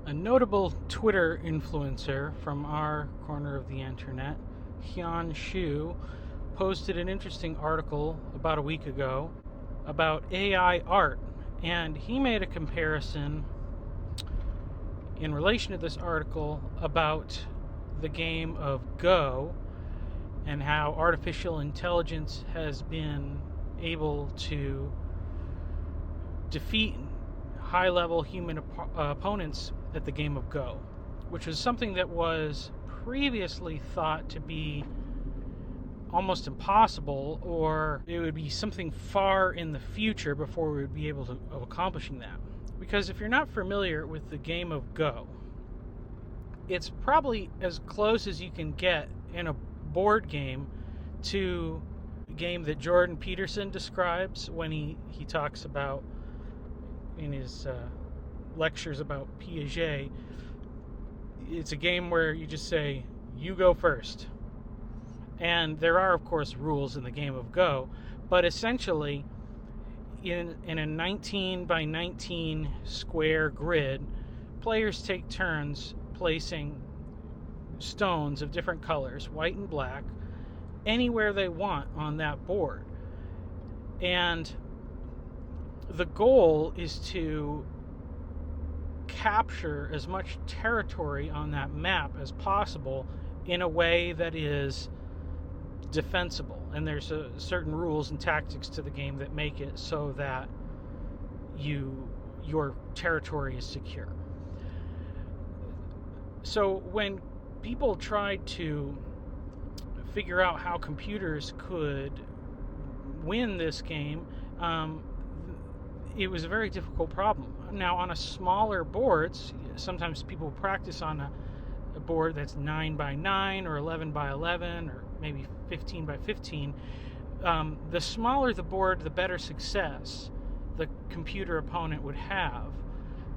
A notable Twitter influencer from our corner of the internet, Hyun Shu, posted an interesting article about a week ago about AI art, and he made a comparison in relation to this article about the game of Go and how artificial intelligence has been able to defeat high-level human opponents at the game of Go, which was something that was previously thought to be almost impossible, or it would be something far in the future before we would be able to accomplishing that. Because if you're not familiar with the game of Go, it's probably as close as you can get in a board game to a game that Jordan Peterson describes when he talks about in his lectures about Piaget. It's a game where you just say, you go first. And there are, of course, rules in the game of Go, but essentially, in a 19 by 19 square grid, players take turns placing stones of different colors, white and black, anywhere they want on that board. And the goal is to capture as much territory on that map as possible in a way that is defensible. And there's certain rules and tactics to the game that make it so that your territory is secure. So when people tried to figure out how computers could win this game, it was a very difficult problem. Now, on a smaller boards, sometimes people practice on a board that's 9 by 9 or 11 by 11 or maybe 15 by 15. The smaller the board, the better success the computer opponent would have.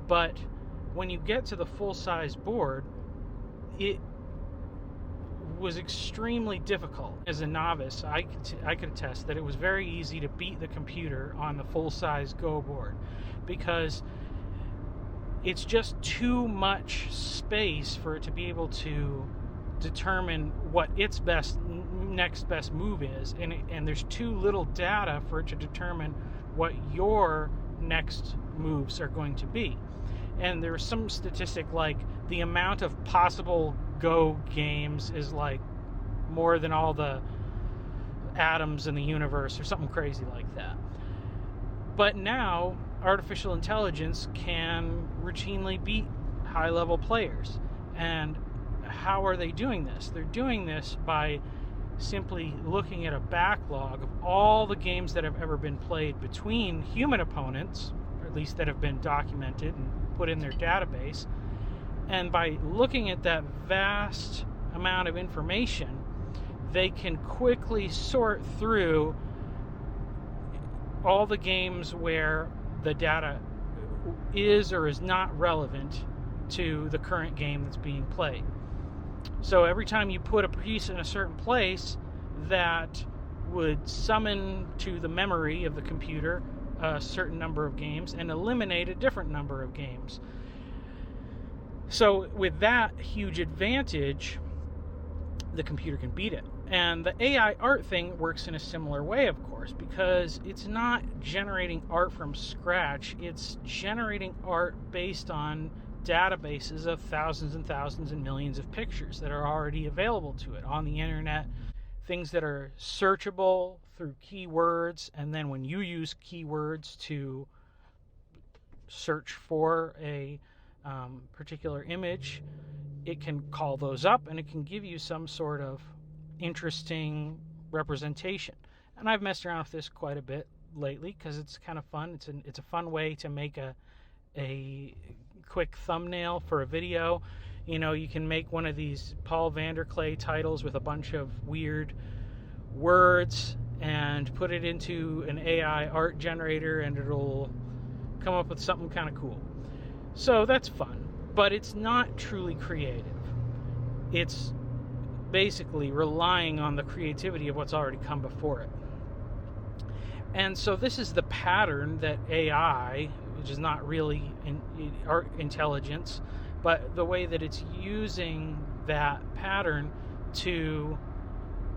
But when you get to the full-size board, it was extremely difficult. As a novice, I could attest that it was very easy to beat the computer on the full-size Go board because it's just too much space for it to be able to determine what its next best move is, and there's too little data for it to determine what your next moves are going to be. And there's some statistic like the amount of possible Go games is like more than all the atoms in the universe or something crazy like that. But now artificial intelligence can routinely beat high-level players. And how are they doing this? They're doing this by simply looking at a backlog of all the games that have ever been played between human opponents, or at least that have been documented and put in their database. And by looking at that vast amount of information, they can quickly sort through all the games where the data is or is not relevant to the current game that's being played. So every time you put a piece in a certain place, that would summon to the memory of the computer a certain number of games and eliminate a different number of games. So with that huge advantage, the computer can beat it. And the AI art thing works in a similar way, of course, because it's not generating art from scratch. It's generating art based on databases of thousands and thousands and millions of pictures that are already available to it on the internet, things that are searchable through keywords, and then when you use keywords to search for a particular image, it can call those up and it can give you some sort of interesting representation. And I've messed around with this quite a bit lately because it's kind of fun. It's a fun way to make a quick thumbnail for a video. You know, you can make one of these Paul Vanderklay titles with a bunch of weird words and put it into an AI art generator and it'll come up with something kind of cool. So that's fun, but it's not truly creative. It's basically relying on the creativity of what's already come before it. And so this is the pattern that AI, which is not really art intelligence, but the way that it's using that pattern to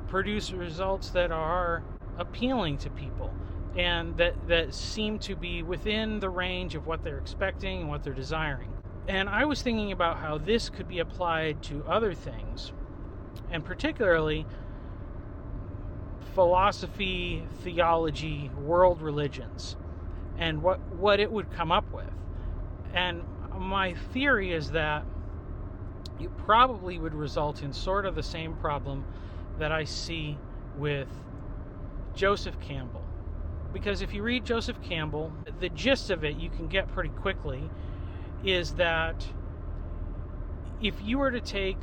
produce results that are appealing to people and that seem to be within the range of what they're expecting and what they're desiring. And I was thinking about how this could be applied to other things, and particularly philosophy, theology, world religions, and what it would come up with. And my theory is that it probably would result in sort of the same problem that I see with Joseph Campbell. Because if you read Joseph Campbell, the gist of it you can get pretty quickly is that if you were to take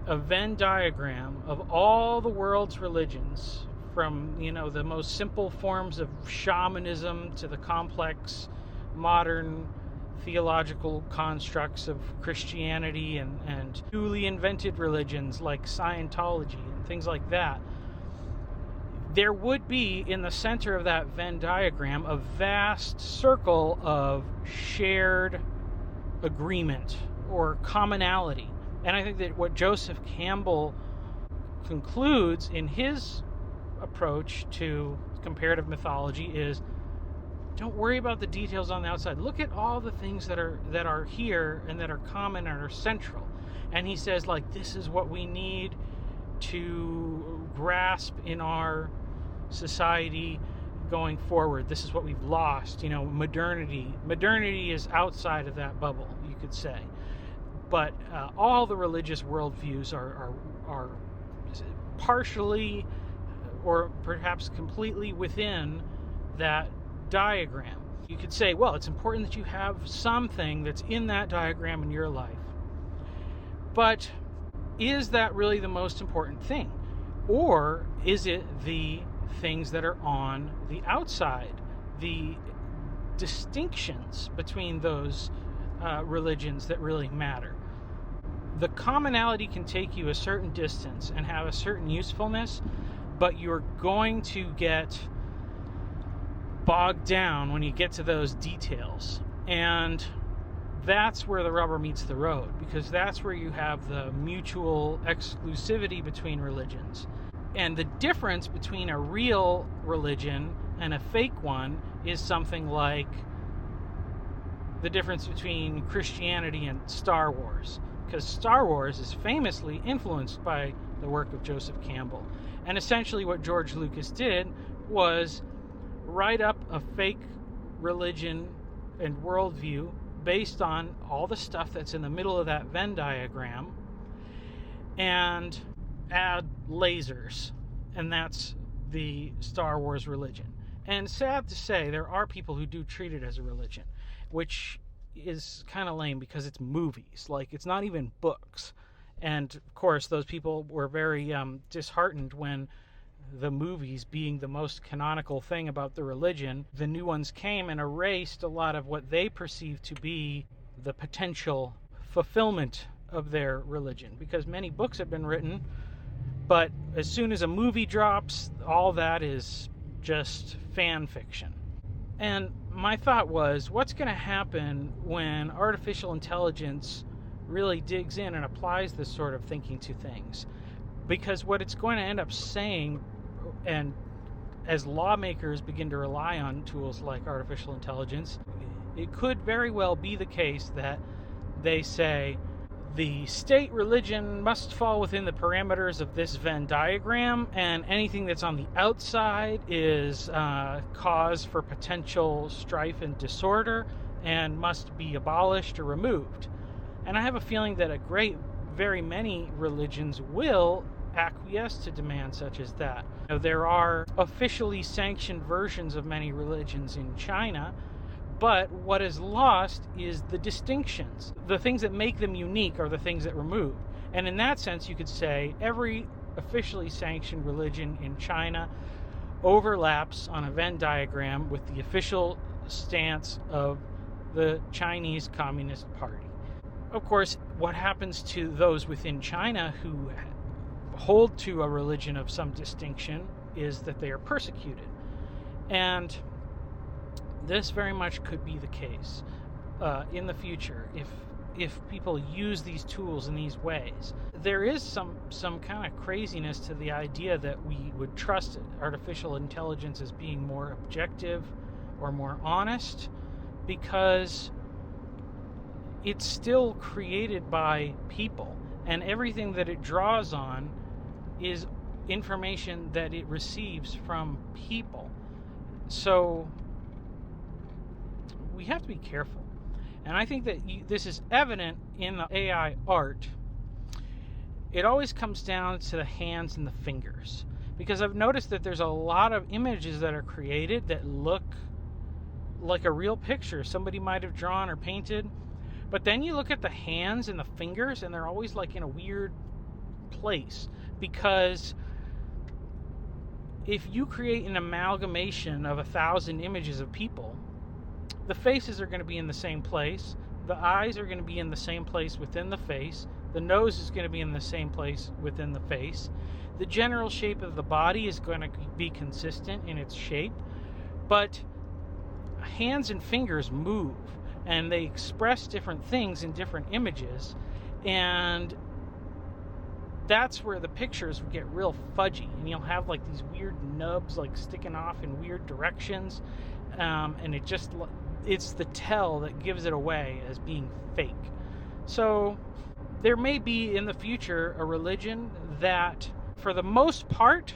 a Venn diagram of all the world's religions, from the most simple forms of shamanism to the complex modern theological constructs of Christianity and newly invented religions like Scientology and things like that, there would be in the center of that Venn diagram a vast circle of shared agreement or commonality. And I think that what Joseph Campbell concludes in his approach to comparative mythology is, don't worry about the details on the outside. Look at all the things that are here and that are common and are central. And he says, like, this is what we need to grasp in our society going forward. This is what we've lost. Modernity is outside of that bubble, you could say. But all the religious worldviews are partially or perhaps completely within that diagram. You could say, well, it's important that you have something that's in that diagram in your life. But is that really the most important thing? Or is it the things that are on the outside, the distinctions between those religions that really matter? The commonality can take you a certain distance and have a certain usefulness, but you're going to get bogged down when you get to those details. And that's where the rubber meets the road, because that's where you have the mutual exclusivity between religions. And the difference between a real religion and a fake one is something like the difference between Christianity and Star Wars. Because Star Wars is famously influenced by the work of Joseph Campbell. And essentially what George Lucas did was write up a fake religion and worldview based on all the stuff that's in the middle of that Venn diagram and add lasers. And that's the Star Wars religion. And sad to say, there are people who do treat it as a religion, which is kind of lame because it's movies. Like, it's not even books. And of course, those people were very disheartened when the movies, being the most canonical thing about the religion, the new ones came and erased a lot of what they perceived to be the potential fulfillment of their religion. Because many books have been written, but as soon as a movie drops, all that is just fan fiction. And my thought was, what's going to happen when artificial intelligence really digs in and applies this sort of thinking to things? Because what it's going to end up saying, and as lawmakers begin to rely on tools like artificial intelligence, it could very well be the case that they say the state religion must fall within the parameters of this Venn diagram, and anything that's on the outside is cause for potential strife and disorder and must be abolished or removed. And I have a feeling that very many religions will acquiesce to demands such as that. There are officially sanctioned versions of many religions in China, but what is lost is the distinctions. The things that make them unique are the things that remove. And in that sense, you could say every officially sanctioned religion in China overlaps on a Venn diagram with the official stance of the Chinese Communist Party. Of course, what happens to those within China who hold to a religion of some distinction is that they are persecuted. And this very much could be the case in the future. If if people use these tools in these ways. There is some kind of craziness to the idea that we would trust artificial intelligence as being more objective or more honest, because it's still created by people, and everything that it draws on is information that it receives from people. So we have to be careful. And I think that this is evident in the AI art. It always comes down to the hands and the fingers, because I've noticed that there's a lot of images that are created that look like a real picture somebody might have drawn or painted, but then you look at the hands and the fingers and they're always like in a weird place, because if you create an amalgamation of 1,000 images of people, the faces are going to be in the same place, the eyes are going to be in the same place within the face, the nose is going to be in the same place within the face, the general shape of the body is going to be consistent in its shape, but hands and fingers move and they express different things in different images, and that's where the pictures would get real fudgy, and you'll have like these weird nubs like sticking off in weird directions, and it's the tell that gives it away as being fake. So there may be in the future a religion that, for the most part,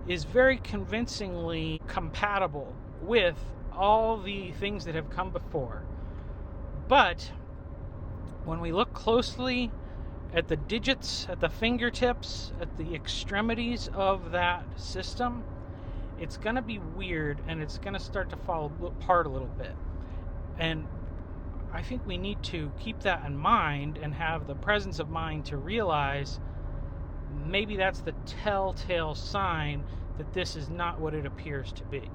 is very convincingly compatible with all the things that have come before. But when we look closely at the digits, at the fingertips, at the extremities of that system, it's going to be weird, and it's going to start to fall apart a little bit. And I think we need to keep that in mind and have the presence of mind to realize maybe that's the telltale sign that this is not what it appears to be.